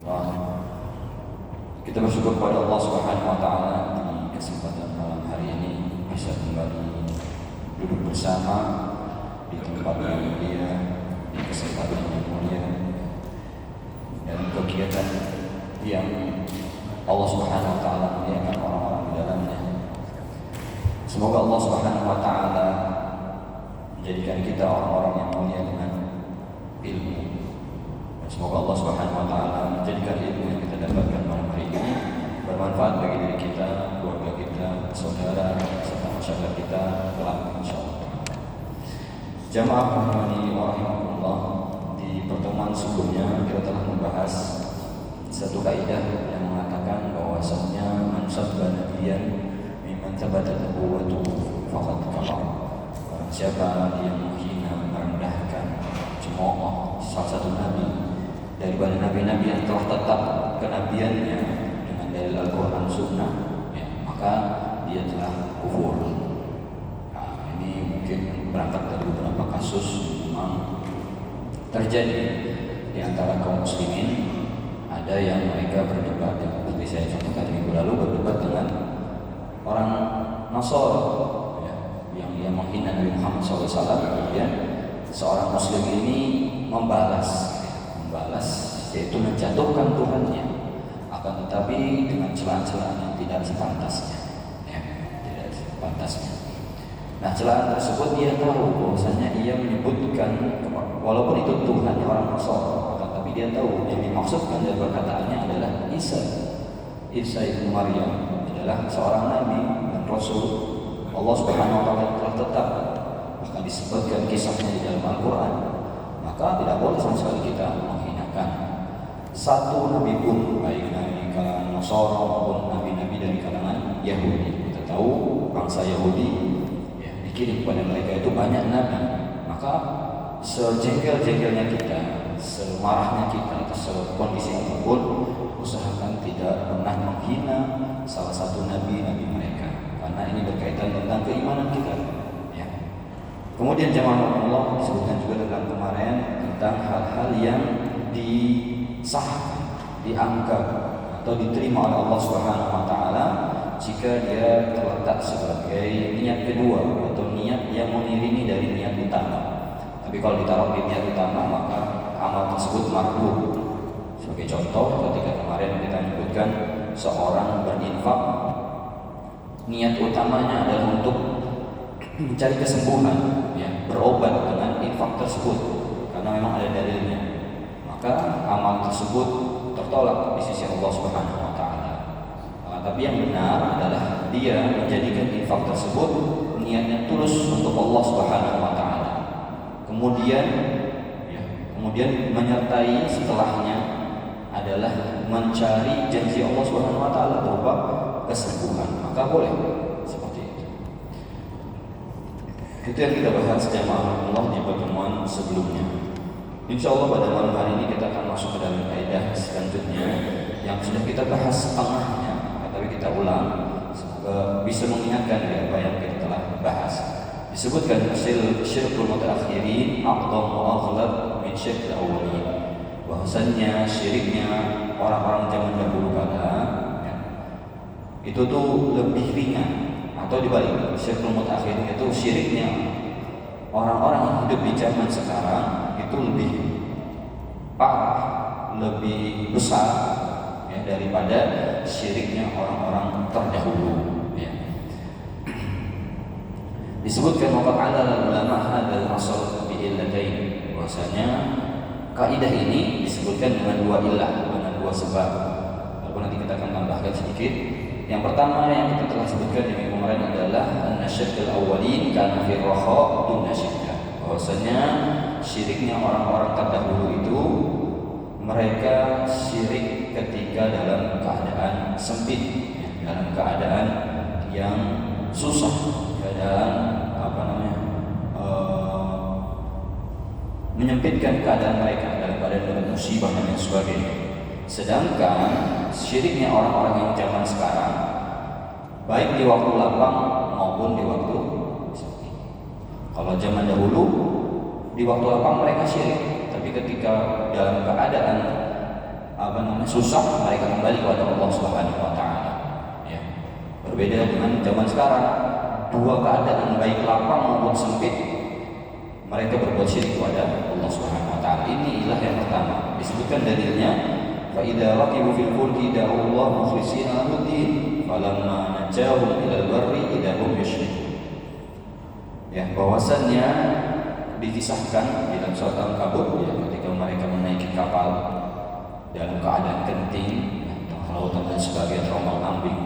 Wah, kita bersyukur kepada Allah Subhanahu wa taala di kesempatan malam hari ini bisa kembali duduk bersama di tempat yang mulia, di kesempatan yang mulia dan kegiatan yang Allah Subhanahu wa taala muliakan orang-orang di dalamnya. Semoga Allah Subhanahu wa taala menjadikan kita orang-orang yang mulia dengan ilmu. Semoga Allah Subhanahu wa taala menjadikan ilmu yang kita dapatkan malam hari ini bermanfaat bagi diri kita, keluarga kita, saudara, serta masyarakat kita kelak insyaallah. Jamaah rahimani wa rahimakumullah, di pertemuan sebelumnya kita telah membahas satu kaidah yang mengatakan bahwasanya man sabba nabiyyan mimman thabata nubuwwatuhu faqad kafar. Barang siapa yang menghina, merendahkan, cemooh salah satu nabi daripada nabi-nabi yang telah tetap kenabiannya dengan dalil Al-Quran Sunnah, ya, maka dia telah kufur. Nah, ini mungkin berangkat dari beberapa kasus memang terjadi di antara kaum muslimin. Ada yang mereka berdebat, seperti saya contohkan minggu lalu, berdebat dengan orang Nasara, ya, yang dia menghina Nabi Muhammad SAW. Kemudian seorang muslim ini membalas, yaitu menjatuhkan Tuhannya, akan tetapi dengan celaan-celaan yang tidak sepantasnya, ya, tidak sepantasnya. Nah, celaan tersebut dia tahu bahwasanya ia menyebutkan, walaupun itu Tuhan orang Nasara, akan tetapi dia tahu yang dimaksudkan dari perkataannya adalah Isa ibnu Maryam adalah seorang nabi dan rasul Allah Subhanahu wa taala yang telah tetap, bahkan disebutkan kisahnya di dalam Al-Quran. Maka tidak boleh sama sekali kita menghinakan satu nabi pun, baik dari kalangan Nasara maupun nabi-nabi dari kalangan Yahudi. Kita tahu bangsa Yahudi, ya, dikirim kepada mereka itu banyak nabi. Maka sejengkel-jengkelnya kita, semarahnya kita, atau sekondisi apapun, usahakan tidak pernah menghina salah satu nabi-nabi mereka, karena ini berkaitan tentang keimanan kita. Kemudian jamaah Allah disebutkan juga tentang kemarin tentang hal-hal yang disahkan, dianggap atau diterima oleh Allah Subhanahu wa taala jika dia terletak sebagai niat kedua atau niat yang mengiringi dari niat utama. Tapi kalau ditaruh di niat utama maka amal tersebut mardud. Sebagai contoh, ketika kemarin kita menyebutkan seorang berinfak, niat utamanya adalah untuk mencari kesembuhan, ya, berobat dengan infak tersebut karena memang ada dalilnya, maka amal tersebut tertolak di sisi Allah Subhanahu wa taala. Tapi yang benar adalah dia menjadikan infak tersebut niatnya tulus untuk Allah Subhanahu wa taala. Kemudian menyertai setelahnya adalah mencari janji Allah Subhanahu wa taala berupa kesembuhan, maka boleh. Itu yang kita bahas jamaah Allah di pertemuan sebelumnya. Insya Allah pada malam hari ini kita akan masuk ke dalam kaidah selanjutnya yang sudah kita bahas setengahnya, tapi kita ulang semoga bisa mengingatkan dari apa yang kita telah bahas. Disebutkan hasil syirkul mutaakhirin aqdam wa aghlab min syirkil awwalin, bahwasannya syiriknya orang-orang zaman dahulu kala, ya, itu tuh lebih ringan. Atau dibalik, syirkul mutaakhirin itu syiriknya orang-orang yang hidup di zaman sekarang itu lebih parah, lebih besar, ya, daripada syiriknya orang-orang terdahulu, ya. Disebutkan waqa'ala ulama hadzal asal bi illatain, bahwasanya kaidah ini disebutkan dengan dua illah, dengan dua sebab. Walaupun nanti kita akan tambahkan sedikit. Yang pertama yang kita telah sebutkan di minggu kemarin adalah an-nasyirkul awwalin kana fi raha dun nasyirka, bahwasanya syiriknya orang-orang terdahulu itu mereka syirik ketika dalam keadaan sempit, ya, dalam keadaan yang susah, dalam menyempitkan keadaan mereka, dalam keadaan dengan musibah dan lain sebagainya. Sedangkan syiriknya orang-orang yang zaman sekarang, baik di waktu lapang maupun di waktu sepi. Kalau zaman dahulu di waktu lapang mereka syirik, tapi ketika dalam keadaan susah, mereka kembali kepada Allah Subhanahu wa taala. Ya. Berbeda dengan zaman sekarang, dua keadaan baik lapang maupun sempit, mereka berbuat syirik kepada Allah Subhanahu wa taala. Ini ilah yang pertama. Disebutkan dalilnya, fa idza raqibu fil fulki da'u Allah mukhlishina lahu-d-din falamma najahum ilal barri idza hum yusyrikun. Ya, bahwasannya dikisahkan di dalam surat Al-Ankabut ya, ketika mereka menaiki kapal dalam keadaan genting, lautan dan sebagainya terombang-ambing,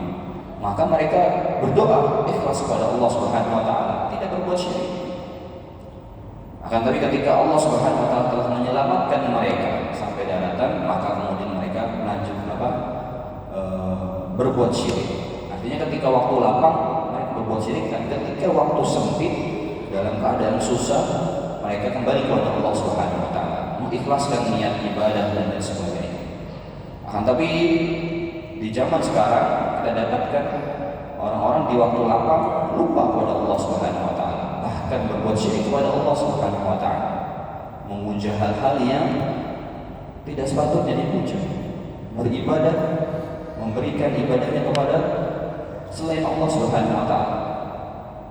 maka mereka berdoa ikhlas kepada Allah Subhanahu wa taala, tidak berbuat syirik. Akan tapi ketika Allah Subhanahu wa taala telah menyelamatkan mereka sampai daratan, maka kemudian mereka melanjutkan berbuat syirik. Artinya ketika waktu lapang mereka berbuat syirik, dan ketika waktu sempit dalam keadaan susah mereka kembali kepada Allah Subhanahu wa taala, mengikhlaskan niat ibadah dan sebagainya. Akan tapi di zaman sekarang kita dapatkan orang-orang di waktu lapang lupa kepada Allah Subhanahu wa taala, bahkan berbuat syirik kepada Allah Subhanahu wa taala, memuja hal-hal yang tidak sepatutnya dipuja, beribadah, memberikan ibadahnya kepada selain Allah Subhanahu wa taala.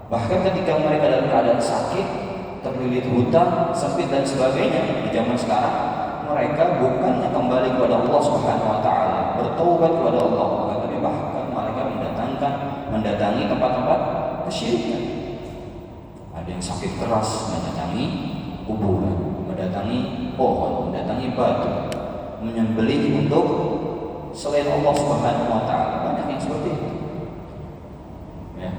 Bahkan ketika mereka dalam keadaan sakit, terlilit hutang, sempit dan sebagainya, di zaman sekarang mereka bukannya kembali kepada Allah Subhanahu wa taala, bertaubat kepada Allah, tapi bahkan mereka mendatangi tempat-tempat kesyirikan. Ada yang sakit keras mendatangi kuburan, mendatangi pohon, mendatangi batu, menyembelih untuk selain Allah Subhanahu wa taala. Banyak yang seperti itu. Ya.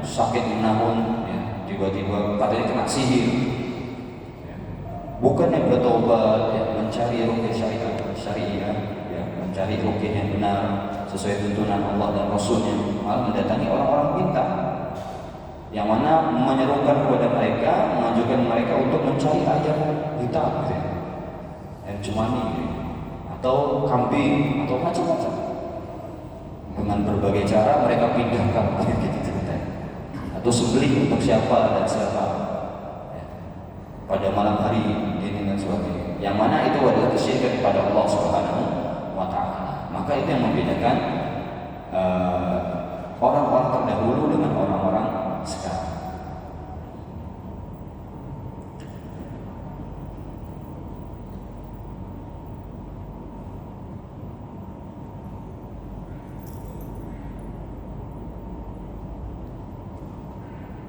Sakit menahun, ya, tiba-tiba katanya kena sihir. Ya. Bukannya bertobat, ya, mencari ruqyah syariah, ya, mencari ruqyah yang benar sesuai tuntunan Allah dan Rasulnya, malah mendatangi orang-orang pintar yang mana menyerukan kepada mereka, mengajukan mereka untuk mencari ayam hitam, ya, ayam cumani, ya, atau kambing, atau macam-macam. Dengan berbagai cara mereka pindahkan gitu ceritanya, atau sembelih untuk siapa dan siapa, ya, pada malam hari ini dan sebagainya. Yang mana itu adalah kesyirikan kepada Allah Subhanahu wa taala. Maka itu yang membedakan orang-orang terdahulu dengan orang-orang sekarang.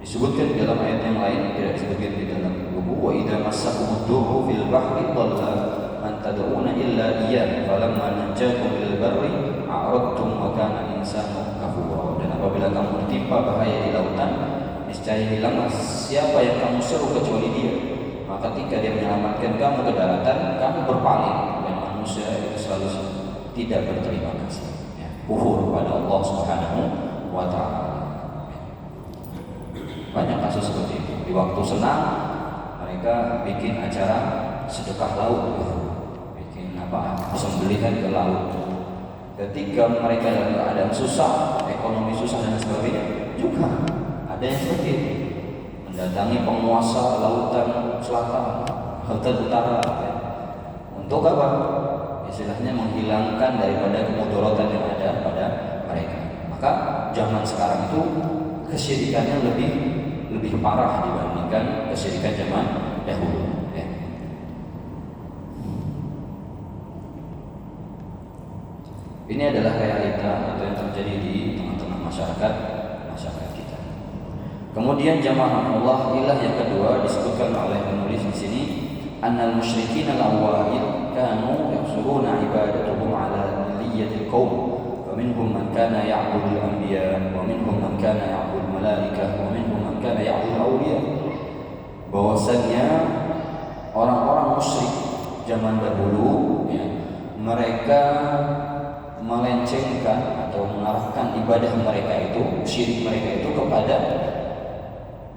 Disebutkan di dalam ayat yang lain, tidak disebutkan di dalam buku, wa idza massakum ad-durru fil bahri dhalla man tad'una illa iyyah falamma najjakum ilal barri a'radtum wa kana insanu kafura. Dan apabila kamu tertimpa bahaya di lautan, niscaya hilanglah siapa yang kamu seru kecuali dia. Maka ketika dia menyelamatkan kamu ke daratan, kamu berpaling, dan manusia itu selalu tidak berterima kasih, ya, kufur pada Allah Subhanahu wa taala. Banyak kasus seperti itu. Di waktu senang mereka bikin acara sedekah laut, bikin sembelihan ke laut. Ketika mereka dalam keadaan susah, ekonomi susah dan sebagainya, juga ada yang seperti itu, mendatangi penguasa lautan selatan, lautan utara, ya. Untuk apa? Istilahnya menghilangkan daripada kemudaratan yang ada pada mereka. Maka zaman sekarang itu kesyirikannya lebih parah dibandingkan kesyirikan zaman dahulu, ya. Ini adalah realita atau yang terjadi di tengah-tengah masyarakat kita. Kemudian jamaah Allah, ilah yang kedua disebutkan oleh penulis di sini, annal musyrikin al-awwalin kanu yahsuruna ibadatuhum ala milliyatil qaum. ومنهم من كان يعبد الأنبياء ومنهم من كان يعبد الملائكة ومنهم من كان يعبد الأولياء. Bahwasanya orang-orang musyrik zaman dahulu, ya, mereka melencengkan atau mengarahkan ibadah mereka itu, syirik mereka itu kepada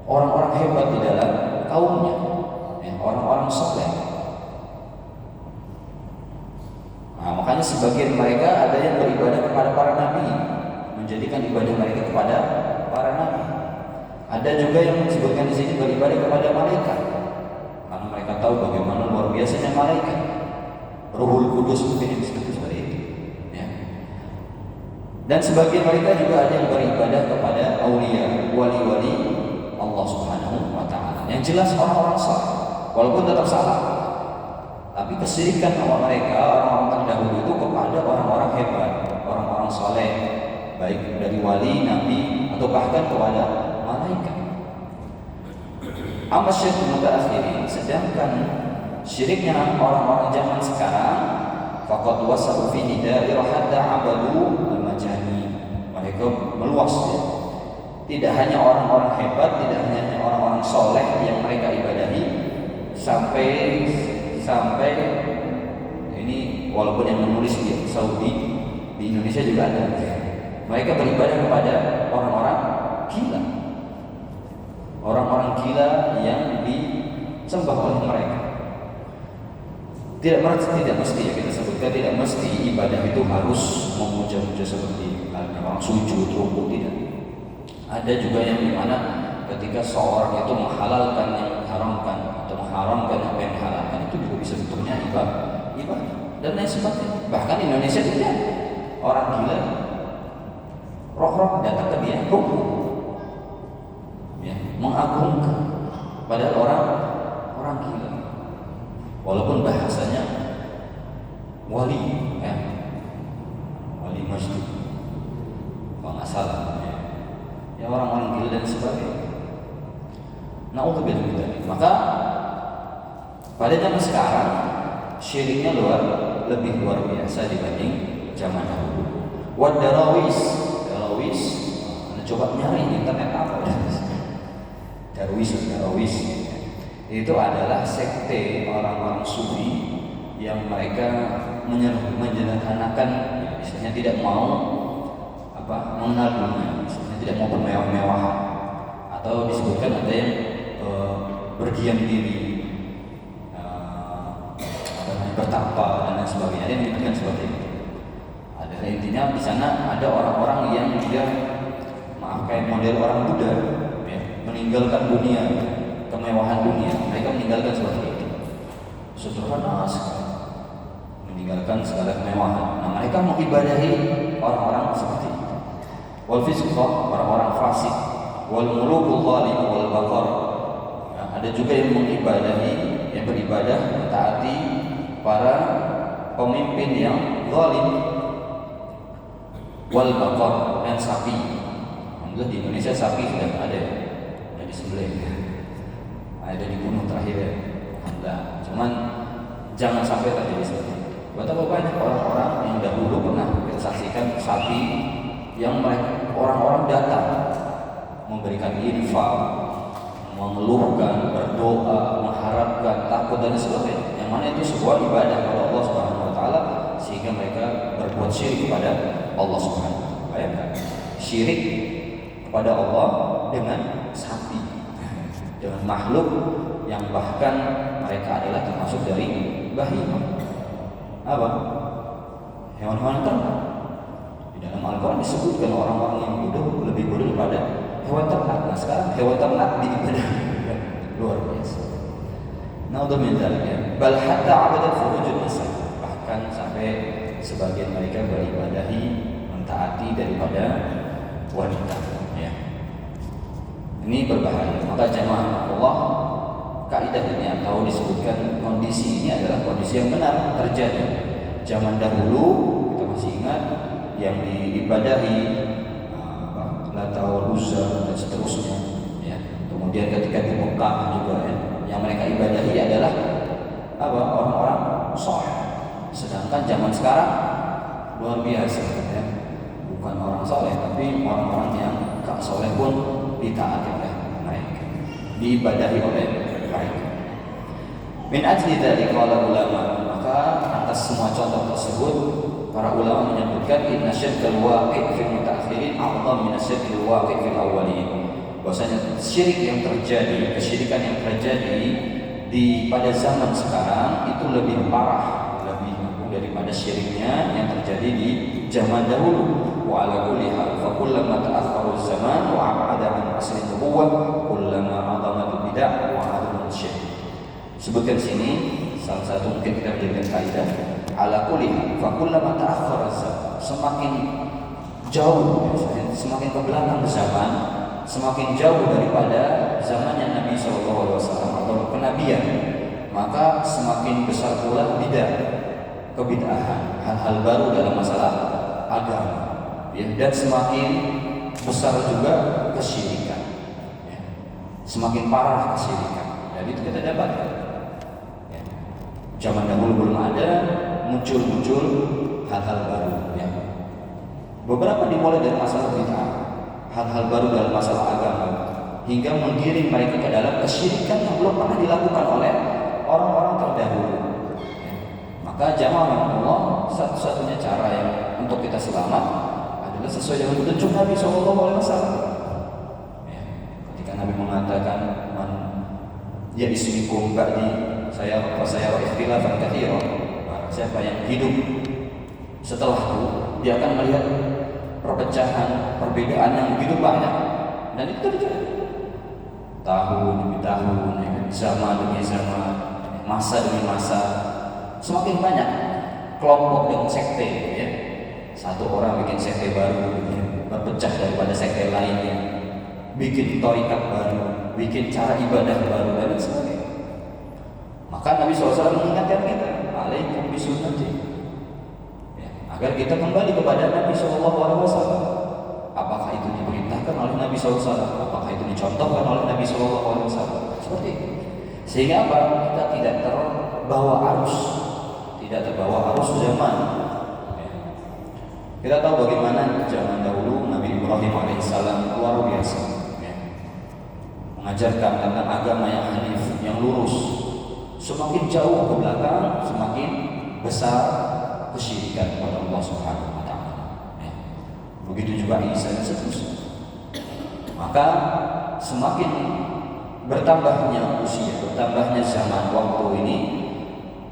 orang-orang hebat di dalam kaumnya, ya, orang-orang saleh. Nah, makanya sebagian mereka ada yang beribadah kepada para nabi, menjadikan ibadah mereka kepada para nabi. Ada juga yang disebutkan di sini beribadah kepada malaikat, karena mereka tahu bagaimana luar biasanya malaikat. Ruhul Kudus mungkin disebut seperti itu. Ya. Dan sebagian mereka juga ada yang beribadah kepada aulia, wali-wali Allah Subhanahu wa taala. Yang jelas orang-orang saleh, walaupun tetap salah. Tapi kesyirikan mereka, orang-orang terdahulu itu kepada orang-orang hebat, orang-orang saleh, baik dari wali, nabi, atau bahkan kepada malaikat. Amma syirkul mutaakhirin, sedangkan syiriknya orang-orang zaman sekarang, faqad wasalu fihi dairah hatta abadu al-majani. Mereka meluas ya. Tidak hanya orang-orang hebat, tidak hanya orang-orang soleh yang mereka ibadahi, sampai ini walaupun yang menulis di Saudi, di Indonesia juga ada. Mereka beribadah kepada orang-orang gila. Orang-orang gila yang disembah oleh mereka. Tidak mesti ya kita sebutkan, tidak mesti ibadah itu harus memuja-muja seperti orang sujud, rukuk, tidak. Ada juga yang dimana ketika seorang itu menghalalkan yang diharamkan atau mengharamkan apa yang dihalalkan, itu juga bisa bentuknya ibadah dan lain sebagainya. Bahkan Indonesia tidak, orang gila roh-roh datang ke dia rukuk, ya, mengagungkan, padahal orang gila. Walaupun bahasanya wali, ya, wali masjid, kalau nggak salah, ya orang-orang gila dan sebagainya. Na'udzubillah. Maka pada zaman sekarang syiriknya lebih luar biasa dibanding zaman dahulu. Darawis, Anda coba nyari di internet apa ya? Darawis itu adalah sekte orang-orang sufi yang mereka menyederhanakan, istilahnya tidak mau mengenal dunia, istilahnya tidak mau bermewah-mewahan, atau disebutkan ada yang berdiam diri, bertapa dan lain sebagainya. Ada yang menyebutkan seperti itu. Ada intinya di sana ada orang-orang yang dia kayak model orang Buddha, ya, meninggalkan dunia, kemewahan dunia. Mereka meninggalkan seperti itu. Sederhana sekali, meninggalkan segala kemewahan. Nah, mereka mengibadahi orang-orang seperti itu. Wal fisqah, orang-orang fasik, wal mulukul zalim wal baqar. Nah, ada juga yang mengibadahi, yang beribadah mentaati para pemimpin yang zalim, wal baqar, dan sapi. Alhamdulillah di Indonesia sapi sudah ada disembelih, ada dibunuh terakhir ya. Alhamdulillah. Cuman jangan sampai terjadi seperti itu. Betapa banyak orang-orang yang dahulu pernah kita saksikan sapi yang mereka orang-orang datang memberikan infak, mengeluhkan, berdoa, mengharapkan, takut dan sebagainya. Yang mana itu sebuah ibadah kepada Allah Subhanahu wa taala, sehingga mereka berbuat syirik kepada Allah Subhanahu wa taala. Bayangkan, syirik kepada Allah dengan sapi, dengan makhluk yang bahkan mereka adalah termasuk dari bahimah. Apa? Hewan-hewan ternak. Di dalam Al-Quran disebutkan orang-orang yang bodoh lebih bodoh daripada hewan ternak. Nah, sekarang hewan ternak diibadahi, luar biasa. Naudzubillah. Bal hatta abadat furujun nisa, bahkan sampai sebagian mereka beribadahi, mentaati daripada wanita, ya. Ini berbahaya. Maka jamaah Allah, kaidah ini atau disebutkan kondisi ini adalah kondisi yang benar terjadi. Zaman dahulu kita masih ingat yang diibadahi Lata wal Uzza dan seterusnya, ya. Kemudian ketika di Mekah juga, ya, yang mereka ibadahi adalah orang-orang saleh. Sedangkan zaman sekarang luar biasa, ya. Bukan orang saleh tapi orang-orang yang gak saleh pun ditaati oleh mereka, diibadahi oleh mereka. Min ajli dzalika qala ulama, maka atas semua contoh tersebut para ulama menyebutkan inna syirkal waqi' fil mutaakhirin a'zam min syirkil waqi' fil awwalin. Bahwasanya syirik yang terjadi, kesyirikan yang terjadi pada zaman sekarang itu lebih parah, lebih agung daripada syiriknya yang terjadi di zaman dahulu. Wa ala kulli hal fa kullama ta'akhkhara az-zaman wa 'abada 'an asli nubuwwah kullama 'azama al-bid'ah wa 'azama asy-syirk. Sebutkan sini salah satu mungkin kita menjadikan kaidah ala kulli fa kullama ta'akhkhara zaman, semakin jauh, semakin ke belakang zaman, semakin jauh daripada zamannya Nabi SAW atau kenabian, maka semakin besar pula kebid'ahan, hal-hal baru dalam masalah agama, ya, dan semakin besar juga kesyirikan, ya, semakin parah kesyirikan. Jadi itu kita dapatkan, ya. Zaman dahulu belum ada, muncul hal-hal baru, ya. Beberapa dimulai dari masalah bid'ah, hal-hal baru dalam masalah agama, hingga menggiring mereka ke dalam kesyirikan yang belum pernah dilakukan oleh orang-orang terdahulu. Maka jamaah Allah, satu-satunya cara yang untuk kita selamat adalah sesuai dengan petunjuk Nabi SAW. Ya, ketika Nabi mengatakan, ya ismikum ba'di, saya ikhtilafan katsira, siapa yang hidup setelahku, dia akan melihat perpecahan, perbedaan yang begitu banyak, dan itu terjadi tahun demi tahun, zaman demi zaman, masa demi masa. Semakin banyak kelompok dan sekte, ya. Satu orang bikin sekte baru, berpecah daripada sekte lainnya, bikin thariqat baru, bikin cara ibadah baru, dan sebagainya. Maka Nabi SAW mengingatkan kita, alaikum bisunnati, ya, agar kita kembali kepada Nabi SAW. Apakah itu diperintahkan oleh Nabi SAW? Apakah itu dicontohkan oleh Nabi SAW? Seperti itu. Sehingga apa? Kita tidak terbawa arus zaman. Ya. Kita tahu bagaimana zaman dahulu Nabi Ibrahim alaihissalam luar biasa, ya, mengajarkan tentang agama yang hanif, yang lurus. Semakin jauh ke belakang, semakin besar kesyirikan kepada Allah Subhanahu wa taala. Ya. Begitu juga Isa dan seterusnya. Maka semakin bertambahnya usia, bertambahnya zaman waktu ini,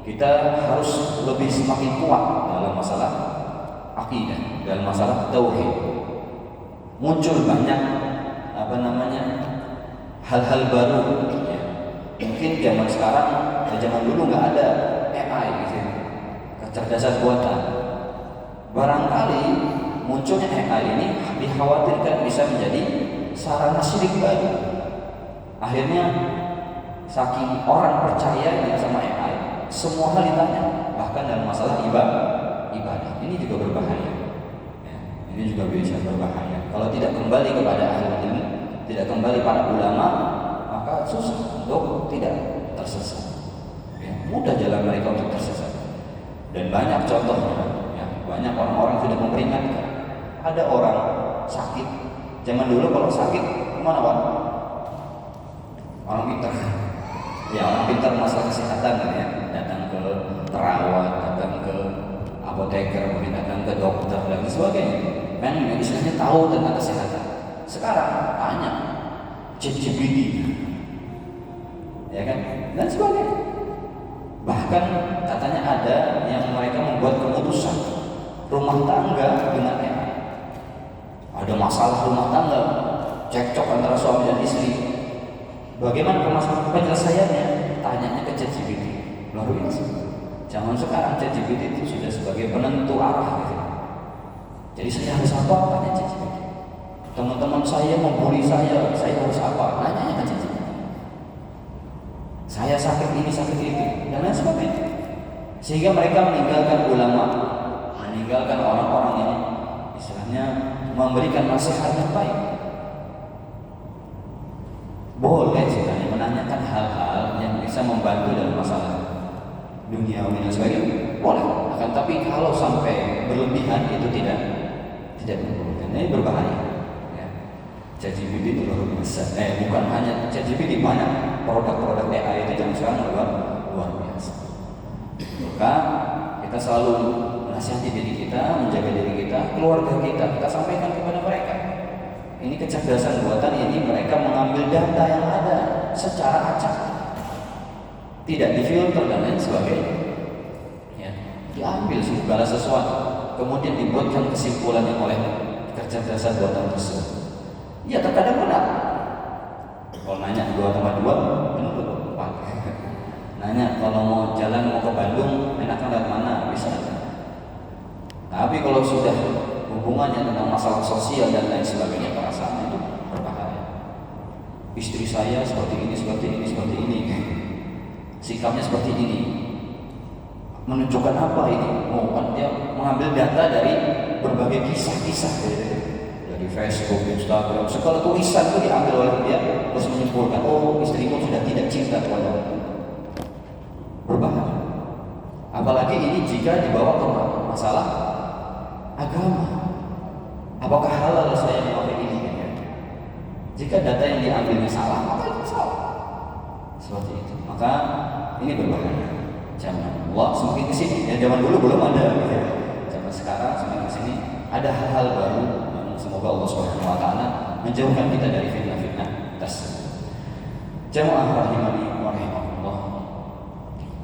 kita harus lebih semakin kuat dalam masalah akidah, dalam masalah tauhid. Muncul banyak hal-hal baru, ya. Mungkin zaman sekarang, zaman dulu nggak ada AI, gitu, kecerdasan buatan. Barangkali munculnya AI ini dikhawatirkan bisa menjadi sarana syirik baru. Akhirnya saking orang percaya sama AI, semua hal ditanya, bahkan dalam masalah ibadah. Ini juga berbahaya, ya, ini juga bisa berbahaya. Kalau tidak kembali kepada ahli ilmu, tidak kembali pada ulama, maka susah untuk tidak tersesat, ya, mudah jalan mereka untuk tersesat. Dan banyak contohnya, ya, banyak orang-orang sudah memperingatkan. Ada orang sakit, zaman dulu kalau sakit kemana Pak? Orang pintar, ya, orang pintar masalah kesehatan kan, ya, datang ke perawat, datang ke apoteker, mungkin datang ke dokter dan sebagainya. Kan istilahnya tahu tentang kesehatan. Sekarang banyak ChatGPT, ya kan, dan sebagainya. Bahkan katanya ada yang mereka membuat keputusan rumah tangga dengan AI. Ada masalah rumah tangga, cekcok antara suami dan istri. Bagaimana penyelesaiannya? Tanyanya ke ChatGPT. Luar biasa. Zaman sekarang ChatGPT itu sudah sebagai penentu arah, gitu. Jadi saya harus apa? Tanya ChatGPT. Teman-teman saya membuli saya harus apa? Tanya ke ChatGPT. Saya sakit ini, sakit itu, dan lain sebagainya. Sehingga mereka meninggalkan ulama, meninggalkan orang-orang yang istilahnya memberikan nasihat yang baik. Boleh sebenarnya menanyakan hal-hal yang bisa membantu dalam masalah dunia dan sebagainya, boleh. Akan tapi kalau sampai berlebihan itu tidak membolehkan. Ini berbahaya. Ya. ChatGPT itu luar biasa. Bukan hanya ChatGPT, banyak produk-produk AI itu yang sekarang luar biasa. Maka kita selalu menasihati diri kita, menjaga diri kita, keluarga kita sampaikan kepada mereka. Ini kecerdasan buatan ini, mereka mengambil data yang ada secara acak, tidak difilter dan lain sebagainya, ya, diambil segala sesuatu, kemudian dibuatkan kesimpulan yang oleh kecerdasan buatan tersebut. Ya terkadang benar. Kalau nanya 2 tambah 2 benar 4. Nanya kalau mau jalan mau ke Bandung enaknya lewat mana, bisa. Tapi kalau sudah hubungannya tentang masalah sosial dan lain sebagainya, perasaan itu berbahaya. Istri saya seperti ini, seperti ini, seperti ini, sikapnya seperti ini, menunjukkan apa ini? Oh, kan dia mengambil data dari berbagai kisah-kisah dari Facebook, Instagram, segala tulisan itu diambil oleh dia, terus menyimpulkan, oh istrimu sudah tidak cinta kepada aku. Berbahaya. Apalagi ini jika dibawa ke masalah agama. Apakah halal saya memakai ini? Jika data yang diambilnya salah, maka itu salah. Seperti itu. Maka ini berbahaya. Zaman Allah semakin kesini. Ya, zaman dulu belum ada. Gitu ya. Zaman sekarang semakin kesini ada hal-hal baru. Semoga Allah Subhanahu Wa Taala menjauhkan kita dari fitnah-fitnah tersebut. Jamaah rahimani wa rahimakumullah.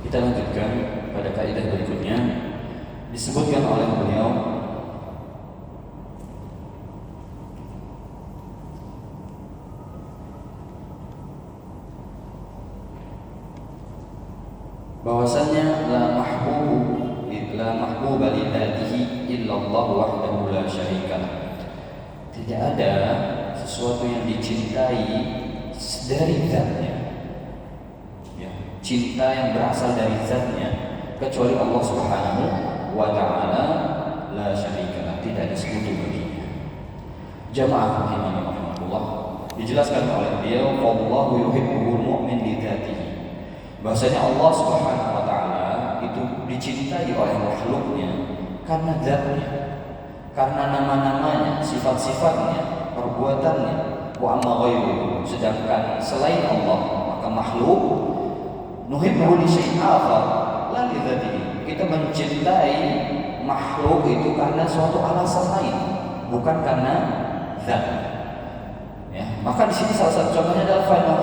Kita lanjutkan pada kaidah berikutnya. Disebutkan oleh beliau bahwasanya la mahbuba li dzatihi illallah wahdahu la syarikalah. Tidak ada sesuatu yang dicintai dari zatnya, ya, cinta yang berasal dari zatnya kecuali Allah Subhanahu wa Ta'ala la syarikalah, tidak ada sekutu baginya. Jamaah rahimahullah, dijelaskan oleh beliau, wallahu yuhibbul mu'min li dzatihi, bahwasanya Allah Subhanahu wa Ta'ala itu dicintai oleh makhluknya karena zatnya, karena nama-namanya, sifat-sifatnya, perbuatannya. Wa amma ghairuhu, sedangkan selain Allah maka makhluk nuhibbu li syai'in akhar la li dzatihi, kita mencintai makhluk itu karena suatu alasan lain, bukan karena zat. Ya, maka di sini salah satu contohnya adalah fanahnu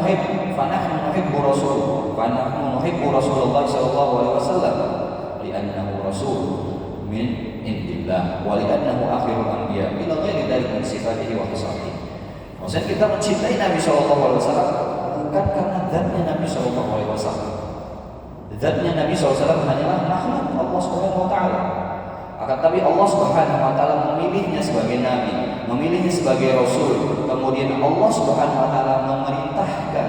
nuhibbu Rasulullah sallallahu alaihi wasallam li'annahu rasul min indillah wa li'annahu akhirul anbiya ila ghairi dzalika min sifatihi wa khisalihi. Maksudnya kita mencintai Nabi sallallahu alaihi wasallam bukan karena zatnya Nabi sallallahu alaihi wasallam. Zatnya Nabi sallallahu alaihi wasallam hanyalah makhluk Allah Subhanahu wa taala. Akan tapi Allah Subhanahu wa taala memilihnya sebagai nabi, memilihnya sebagai rasul. Kemudian Allah Subhanahu wa taala memerintahkan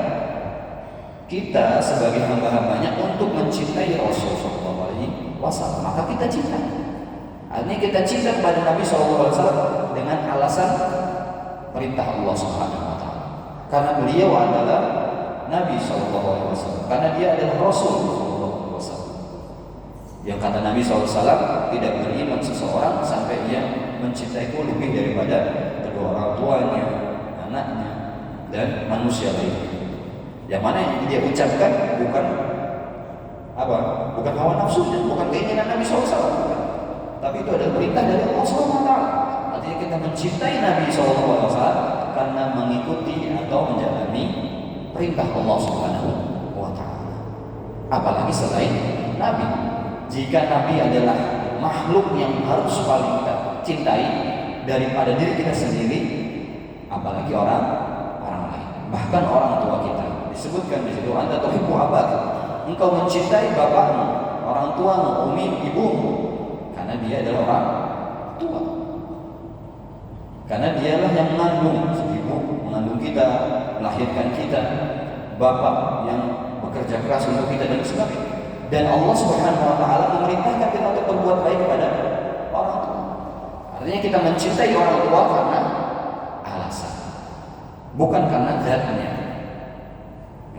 kita sebagai hamba-hambanya untuk mencintai Rasul sallallahu alaihi wasallam. Maka kita cinta. Artinya kita cinta kepada Nabi sallallahu alaihi wasallam dengan alasan perintah Allah Subhanahu wa taala. Karena beliau adalah Nabi sallallahu alaihi wasallam. Karena dia adalah Rasul sallallahu alaihi wasallam. Yang kata Nabi sallallahu alaihi wasallam, tidak beriman seseorang sampai ia mencintaiku lebih daripada kedua orang tuanya, anaknya, dan manusia lainnya. Yang mana yang dia ucapkan bukan apa? Bukan hawa nafsunya, bukan keinginan Nabi sallallahu alaihi wasallam. Tapi itu adalah perintah dari Allah Subhanahu wa taala. Artinya kita mencintai Nabi SAW karena mengikuti atau menjalani perintah Allah Subhanahu wa Ta'ala. Apalagi selain Nabi, jika Nabi adalah makhluk yang harus paling kita cintai daripada diri kita sendiri, apalagi orang lain, bahkan orang tua kita. Disebutkan di situ, anta tuhibbu abaka, engkau mencintai bapakmu, orang tuamu, ummi, ibumu, karena dia adalah orang tua. Karena dialah yang mengandung, ibu mengandung kita, melahirkan kita, bapak yang bekerja keras untuk kita dan sebagainya. Dan Allah Subhanahu wa taala memerintahkan kita untuk berbuat baik kepada orang tua. Artinya kita mencintai orang tua karena alasan, bukan karena zatnya.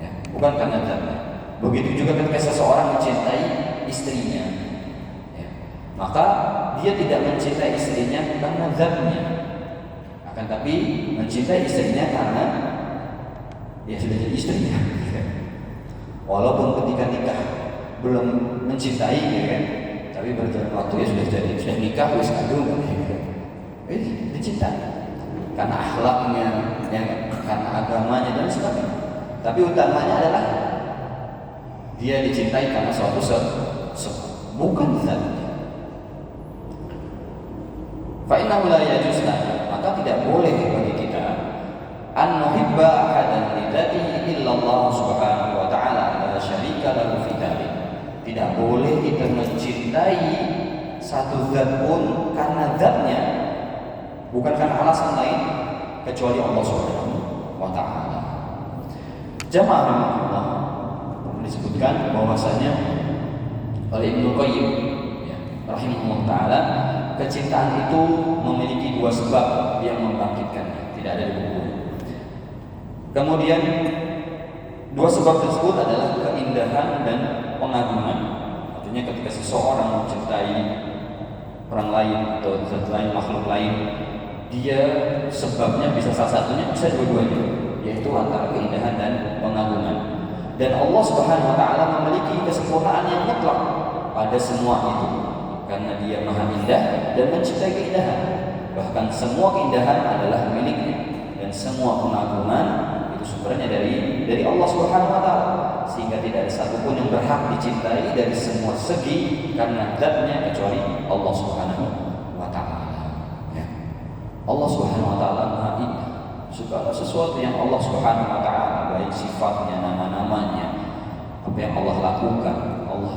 Ya, bukan karena zatnya. Begitu juga ketika seseorang mencintai istrinya, ya, maka dia tidak mencintai istrinya karena zatnya. Akan tapi mencintai istrinya karena dia sudah jadi istrinya. Walaupun ketika nikah belum mencintai, ya kan? Tapi berjalan waktu ya sudah nikah, wis kandung, dicintai karena akhlaknya, ya, karena agamanya dan sebagainya. Tapi utamanya adalah dia dicintai karena suatu sebab, bukan zatnya. Fa innahu la yajuz lana, maka tidak boleh bagi kita an nuhibba ahadan li dzatihi illa Allah Subhanahu wa ta'ala la syarika lahu fi dzalik. Tidak boleh kita mencintai satu zat pun karena zatnya, bukan karena alasan lain kecuali Allah Subhanahu wa taala. Jamaah rahimahullah, disebutkan bahwasanya oleh Ibnu Qayyim ya, rahimahullah taala, kecintaan itu memiliki dua sebab yang membangkitkannya. Tidak ada di buku. Kemudian dua sebab tersebut adalah keindahan dan pengagungan. Artinya ketika seseorang mencintai orang lain atau zat lain, makhluk lain, dia sebabnya bisa salah satunya, bisa dua-duanya, yaitu antara keindahan dan pengagungan. Dan Allah Subhanahu wa taala memiliki kesempurnaan yang mutlak pada semua itu, karena Dia Maha Indah dan mencintai keindahan. Bahkan semua keindahan adalah miliknya, dan semua pengagungan itu sumbernya dari Allah Subhanahu wa taala, sehingga tidak ada satupun yang berhak dicintai dari semua segi karena zatnya kecuali Allah Subhanahu wa taala. Ya. Allah Subhanahu wa taala Maha Indah. Segala sesuatu yang Allah Subhanahu wa taala, baik sifatnya, nama-namanya, apa yang Allah lakukan, Allah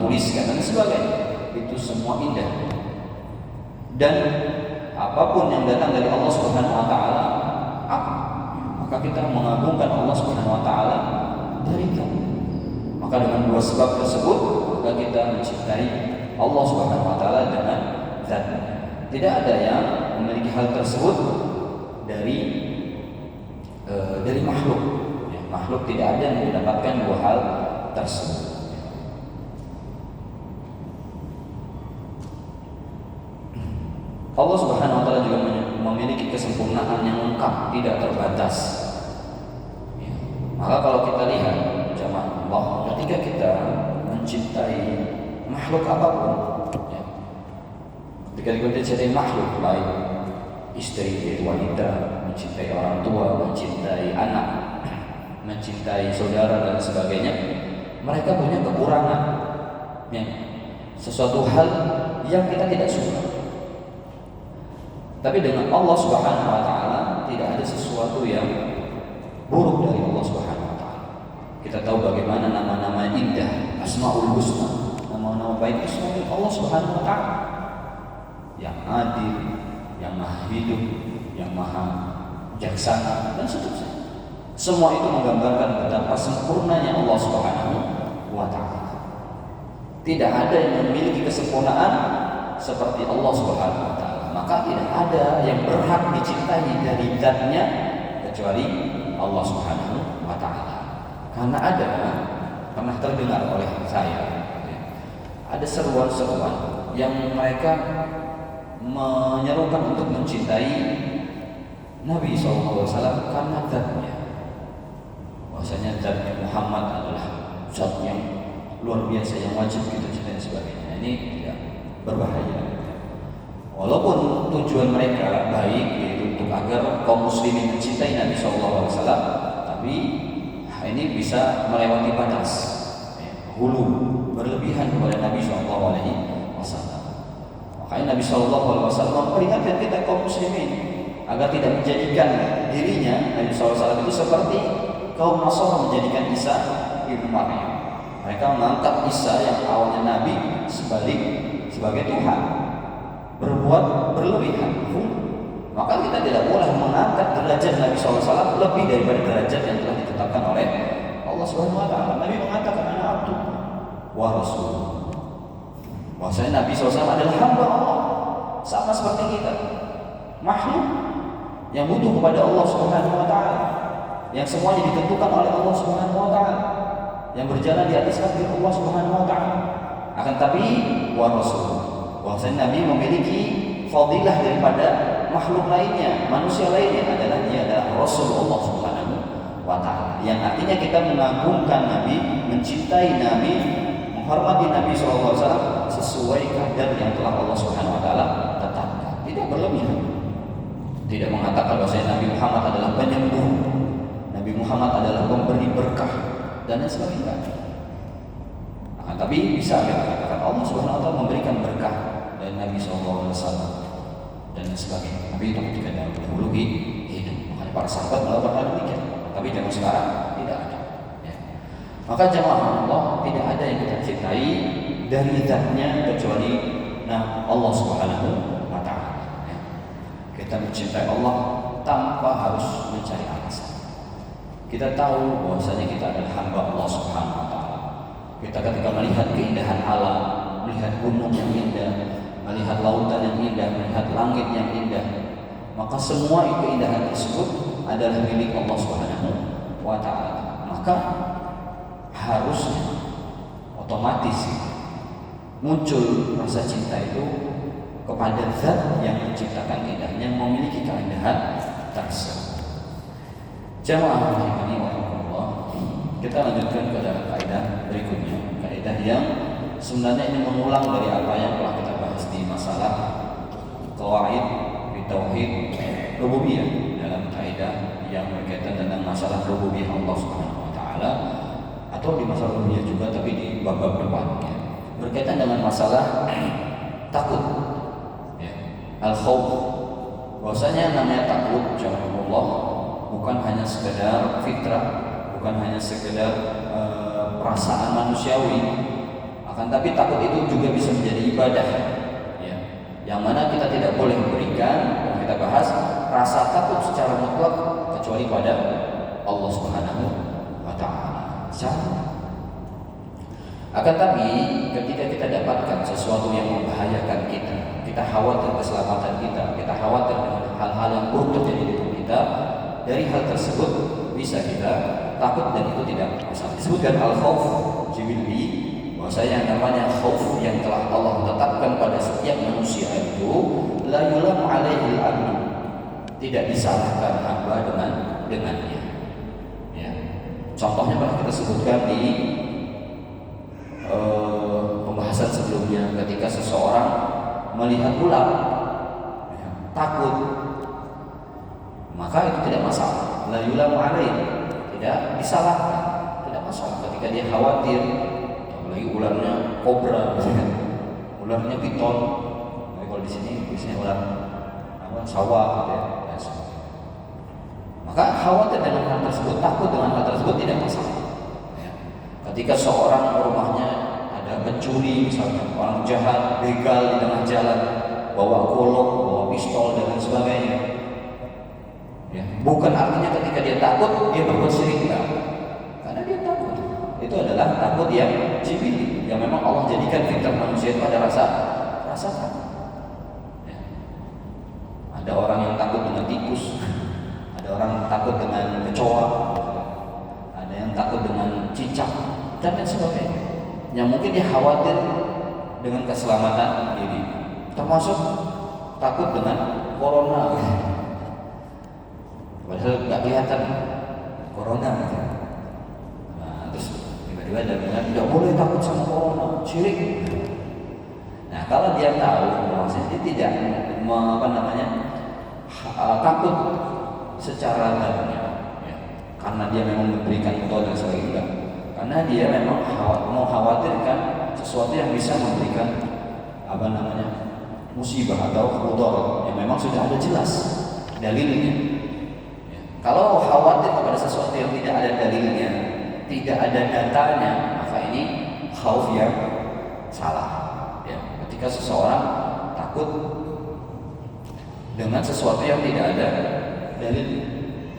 tuliskan dan sebagainya, itu semua indah. Dan apapun yang datang dari Allah Subhanahu wa taala, maka kita mengagungkan Allah Subhanahu wa taala dari itu. Maka dengan dua sebab tersebut, maka kita mencintai Allah Subhanahu wa taala dengan zatnya. Tidak ada yang memiliki hal tersebut dari makhluk. Ya, makhluk tidak ada yang mendapatkan dua hal tersebut. Allah Subhanahu wa taala juga memiliki kesempurnaan yang lengkap, tidak terbatas. Ya. Maka kalau kita lihat jamaah Allah, ketika kita mencintai makhluk apapun, ya, ketika kita mencintai makhluk, baik istri yaitu wanita, mencintai orang tua, mencintai anak, mencintai saudara dan sebagainya, mereka punya kekurangan, ya, sesuatu hal yang kita tidak suka. Tapi dengan Allah Subhanahu wa taala tidak ada sesuatu yang buruk dari Allah Subhanahu wa taala. Kita tahu bagaimana nama-nama indah, Asmaul Husna, nama-nama baik itu semua Allah Subhanahu wa taala. Yang adil, yang maha hidup, yang maha bijaksana dan seterusnya. Semua itu menggambarkan betapa sempurnanya Allah Subhanahu wa taala. Tidak ada yang memiliki kesempurnaan seperti Allah Subhanahu wa taala. Maka tidak ada yang berhak dicintai dari zatnya kecuali Allah Subhanahu wa taala. Karena pernah terdengar oleh saya, ada seruan-seruan yang mereka menyerukan untuk mencintai Nabi SAW karena zatnya. Bahwasanya zat Muhammad adalah zat yang luar biasa, yang wajib kita cintai dan sebagainya. Ini tidak berbahaya. Walaupun tujuan mereka baik, yaitu untuk agar kaum muslimin mencintai Nabi SAW, tapi ini bisa melewati batas, hulu, berlebihan kepada Nabi SAW. Makanya Nabi SAW memperingatkan kita kaum muslimin agar tidak menjadikan dirinya, Nabi SAW itu seperti kaum Nasara menjadikan Isa ibnu Maryam. Mereka mengangkat Isa yang awalnya Nabi sebagai Tuhan, berbuat berlebihan. Maka kita tidak boleh mengangkat derajat Nabi SAW lebih daripada derajat yang telah ditetapkan oleh Allah Subhanahu wa taala. Nabi mengatakan ana abdu wa rasul. Bahwasanya Nabi SAW adalah hamba Allah, sama seperti kita, makhluk yang butuh kepada Allah Subhanahu wa taala, yang semuanya ditentukan oleh Allah Subhanahu wa taala, yang berjalan di atas takdir Allah Subhanahu wa taala. Akan tapi wa rasul, bahwasanya Nabi memiliki fadilah daripada makhluk lainnya, manusia lainnya, adalah dia adalah Rasulullah Subhanahu wa taala. Yang artinya kita mengagungkan Nabi, mencintai Nabi, menghormati Nabi SAW sesuai kadar yang telah Allah Subhanahu wa taala tetapkan. Tidak berlebihan. Tidak mengatakan bahwasanya Nabi Muhammad adalah penyembuh, Nabi Muhammad adalah pemberi berkah dan lain sebagainya. Tapi bisa kita katakan Allah Subhanahu wa taala memberikan berkah dari Nabi SAW dan sebagainya. Nabi itu ketika dahulu hidup, makanya para sahabat melakukan hal demikian. Tapi zaman sekarang tidak ada. Ya. Maka jamaah Allah, tidak ada yang kita cintai dari zatnya kecuali Allah Subhanahu wa Ta'ala. Kita mencintai Allah tanpa harus mencari alasan. Kita tahu bahwasanya kita adalah hamba Allah Subhanahu wa Ta'ala. Kita ketika melihat keindahan alam, melihat gunung yang indah, melihat lautan yang indah, melihat langit yang indah, maka semua keindahan tersebut adalah milik Allah Subhanahu wa Ta'ala. Maka harusnya otomatis muncul rasa cinta itu kepada zat yang menciptakan keindahan, yang memiliki keindahan tersebut. Jamaah rahimani wa rahimakumullah, kita lanjutkan ke dalam kaidah berikutnya, kaidah yang sebenarnya ini mengulang dari apa yang telah kita bahas di masalah qawaid fi tauhid rububiyah, dalam kaidah yang berkaitan tentang masalah rububiyah Allah Subhanahu wa Ta'ala, atau di masalah rububiyah juga tapi di bab-bab depannya, berkaitan dengan masalah takut, ya, al-khauf. Bahwasanya namanya takut Allah bukan hanya sekedar fitrah, bukan hanya sekedar perasaan manusiawi, akan tapi takut itu juga bisa menjadi ibadah, ya, yang mana kita tidak boleh memberikan, yang kita bahas, rasa takut secara mutlak kecuali pada Allah Subhanahu wa Ta'ala. Akan tapi ketika kita dapatkan sesuatu yang membahayakan kita, kita khawatir keselamatan kita, kita khawatir dengan hal-hal yang buruk terjadi di tubuh kita, dari hal tersebut bisa kita takut, dan itu tidak masalah. Disebutkan al-khauf jibilli, bahwasanya yang namanya khauf yang telah Allah tetapkan pada setiap manusia itu la yulamu alaihi al-abdu, tidak disalahkan hamba dengannya. Ya. Contohnya pernah kita sebutkan di pembahasan sebelumnya, ketika seseorang melihat ular, ya, takut, maka itu tidak masalah. La yulamu alaihi, tidak disalahkan, tidak masalah. Ketika dia khawatir, apalagi ularnya kobra, ularnya piton, kalau di sini biasanya ular sawah, gitu ya. Maka khawatir dengan hal tersebut, takut dengan hal tersebut, tidak masalah. Ya. Ketika seorang rumahnya ada pencuri, misalnya orang jahat begal di tengah jalan, bawa golok, bawa pistol dan lain sebagainya, ya, bukan artinya ketika dia takut dia berbuat syirik, enggak. Karena dia takut, itu adalah takut yang jibili, yang memang Allah jadikan fitrah manusia itu ada rasa takut. Ya. Ada orang yang takut dengan tikus, ada orang takut dengan kecoa, ada yang takut dengan cicak dan lain sebagainya, yang mungkin dia khawatir dengan keselamatan diri, termasuk takut dengan corona. Padahal nggak kelihatan corona, gitu. Nah, terus tiba-tiba dia bilang tidak boleh takut sama corona, syirik. Nah, kalau dia tahu bahwasanya dia tidak takut secara darinya, ya, karena dia memang memberikan itu dan sebagainya, karena dia memang mengkhawatirkan sesuatu yang bisa memberikan musibah atau mudarat yang memang sudah ada jelas dalilnya. Kalau khawatir kepada sesuatu yang tidak ada dalilnya, tidak ada datanya, maka ini khauf yang salah. Ya, ketika seseorang takut dengan sesuatu yang tidak ada dalil,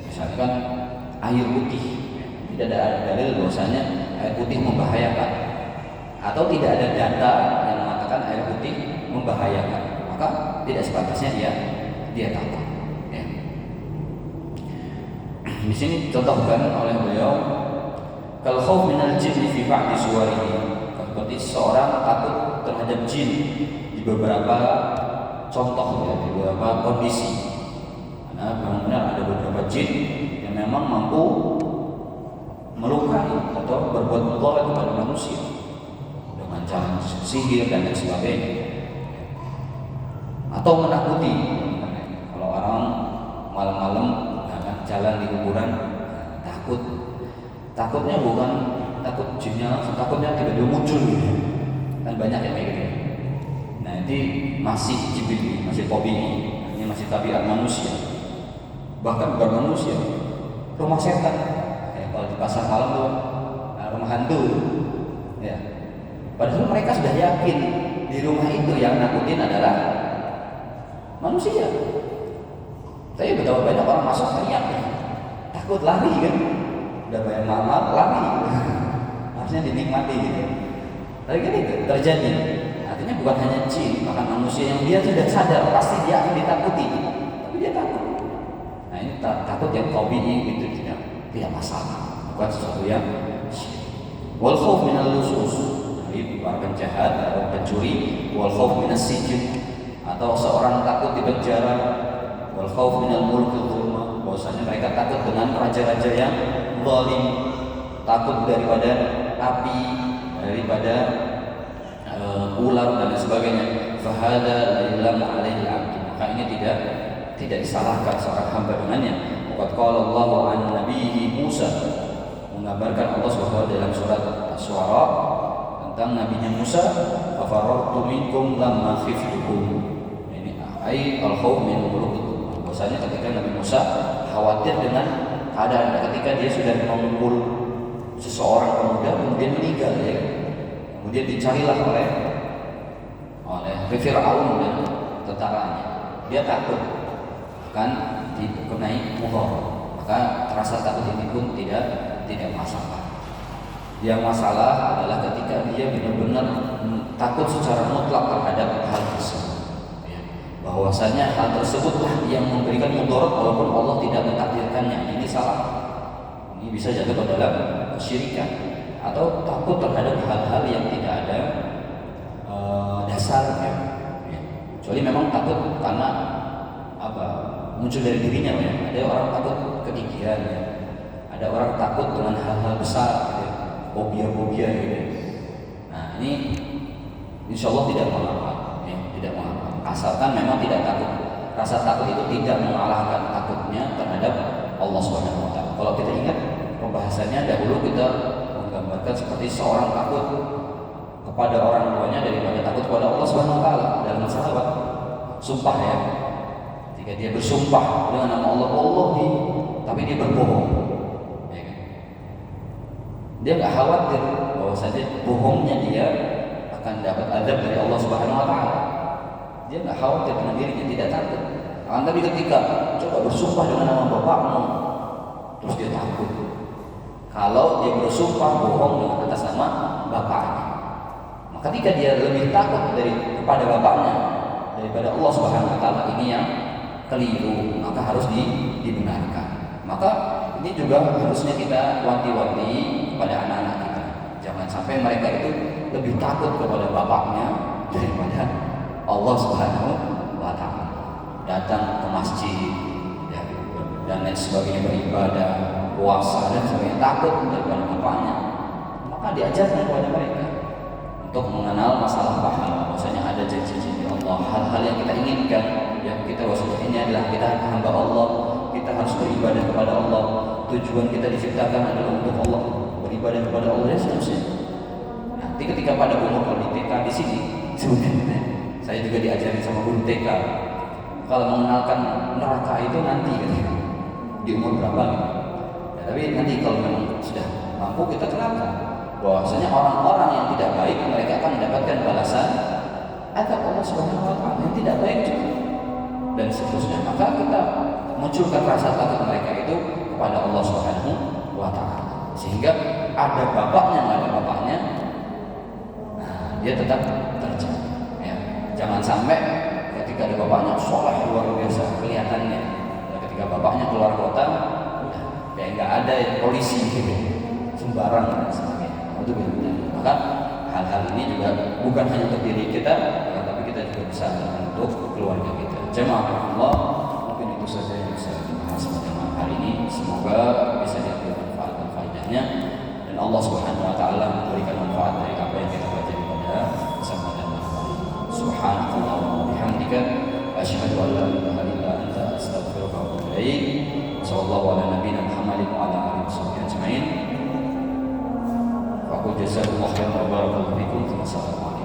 misalkan air putih, tidak ada dalil bahwasanya air putih membahayakan, atau tidak ada data yang mengatakan air putih membahayakan, maka tidak sepantasnya dia takut. Di sini dicontohkan oleh beliau, kalau khauf minal jin fi ba'di suwarihi, seperti seorang takut terhadap jin di beberapa contoh, ya, di beberapa kondisi. Karena benar-benar ada beberapa jin yang memang mampu melukai atau berbuat mudarat kepada manusia dengan cara sihir dan lain sebagainya, atau menakuti. Kalau orang malam-malam jalan di kuburan, takutnya bukan takut jinnya, takutnya tiba-tiba muncul, kan banyak yang kayak gitu. Nah, ini masih jibil, masih hobi, ini masih tabiat manusia, bahkan bukan manusia, rumah setan. Kalau di pasar malam tuh, rumah hantu. Ya. Padahal mereka sudah yakin di rumah itu yang nakutin adalah manusia. Tapi betapa banyak orang masuk teriak, takut lari kan, udah bayar mahal lari, harusnya dinikmati gitu. Tapi kan itu terjadi. Artinya bukan hanya jin, bahkan manusia yang dia sudah sadar pasti dia akan ditakuti, tapi dia takut. Nah ini takut yang tabii itu tidak masalah, bukan sesuatu yang syirik. Wal khauf minal lusus, dari para penjahat atau pencuri. Wal khauf minas sijn, atau seorang takut di penjara. Wal khauf minal mulkil zulma, bahwasanya mereka takut dengan raja-raja yang zalim, takut daripada api, daripada ular dan sebagainya. Fahada la yulamu alaihi abd, maka ini tidak disalahkan seorang hamba dengannya. Waqad qala Allahu an nabiyhi Musa, menggambarkan Allah SWT dalam surat Asy-Syu'ara tentang nabinya Musa, fa farartu minkum lamma khiftukum. Ini ai al-khauf min muluk. Bahwasanya ketika Nabi Musa khawatir dengan keadaan ketika dia sudah memukul seseorang pemuda kemudian meninggal, ya. Kemudian dicarilah oleh Fir'aun dan tentaranya. Dia takut akan dikenai muhor, maka rasa takut ini pun tidak masalah. Yang masalah adalah ketika dia benar-benar takut secara mutlak terhadap hal tersebut. Bahwasanya hal tersebutlah yang memberikan mudarat walaupun Allah tidak mentakdirkannya. Ini salah. Ini bisa jatuh ke dalam kesyirikan atau takut terhadap hal-hal yang tidak ada dasarnya. Kecuali memang takut karena muncul dari dirinya, ya. Ada orang takut ketinggian, ya. Ada orang takut dengan hal-hal besar, gitu. Fobia-fobia gitu. Nah ini insya Allah tidak mengapa, ya. Tidak mengapa. Asalkan memang tidak takut. Rasa takut itu tidak mengalahkan takutnya terhadap Allah SWT. Kalau kita ingat pembahasannya dahulu, kita menggambarkan seperti seorang takut kepada orang tuanya daripada takut kepada Allah SWT dalam masalah apa? Sumpah, ya. Jika dia bersumpah dengan nama Allah, tapi dia berbohong, ya kan? Dia nggak khawatir bahwa saja bohongnya dia akan dapat azab dari Allah SWT. Dia nggak khawatir dengan dirinya, tidak takut. Tapi ketika coba bersumpah dengan nama bapakmu, terus dia takut. Kalau dia bersumpah bohong dengan atas nama bapaknya, maka ketika dia lebih takut kepada bapaknya daripada Allah Subhanahu Wa Taala, ini yang keliru, maka harus dibenarkan. Maka ini juga harusnya kita wanti-wanti kepada anak-anak kita. Jangan sampai mereka itu lebih takut kepada bapaknya daripada Allah Subhanahu Wa Taala. Datang ke masjid, ya, dan lain sebagainya, beribadah, puasa dan sebagainya, takut daripada bapaknya. Maka diajarkan kepada mereka untuk mengenal masalah pahala, bahwasanya ada janji-janji Allah, hal-hal yang kita inginkan, yang kita waspada ini adalah kita hamba Allah, kita harus beribadah kepada Allah, tujuan kita diciptakan adalah untuk Allah, beribadah kepada Allah dan seterusnya. Nanti ketika pada umur, kalau di TK di sini sebenarnya saya juga diajarin sama guru TK, kalau mengenalkan neraka itu nanti gitu, di umur berapa gitu. Ya, tapi nanti kalau memang sudah mampu kita kenalkan bahwasanya orang-orang yang tidak baik mereka akan mendapatkan balasan azab Allah Subhanahu Wa Taala, yang tidak baik juga dan seterusnya. Maka kita munculkan rasa takut mereka itu kepada Allah Subhanahu Wa Taala, sehingga ada bapaknya nggak ada bapaknya, nah dia tetap terjaga. Ya. Jangan sampai ketika ada bapaknya soleh luar biasa kelihatannya, dan ketika bapaknya keluar kota, kayak nggak ada polisi gitu, sembarang dan sebagainya. Itu benar. Maka hal-hal ini juga bukan hanya untuk diri kita, tapi kita juga bisa untuk keluarga kita. Jemaah Allah, mungkin itu saja yang bisa dibahas pada malam hari ini. Semoga bisa diambil manfaat dan faedahnya, dan Allah Subhanahu Wa Taala memberikan manfaat dari apa yang kita pelajari pada kesempatan malam hari ini. Subhanallah wa bihamdika, asyhadu an la ilaha illa anta, astaghfiruka wa atubu ilaik. Wassallallahu ala nabiyyina Muhammadin wa ala alihi washabbihi ajmain. Aku jazakumullah khairan wa barakallahu fikum. Wassalamualaikum.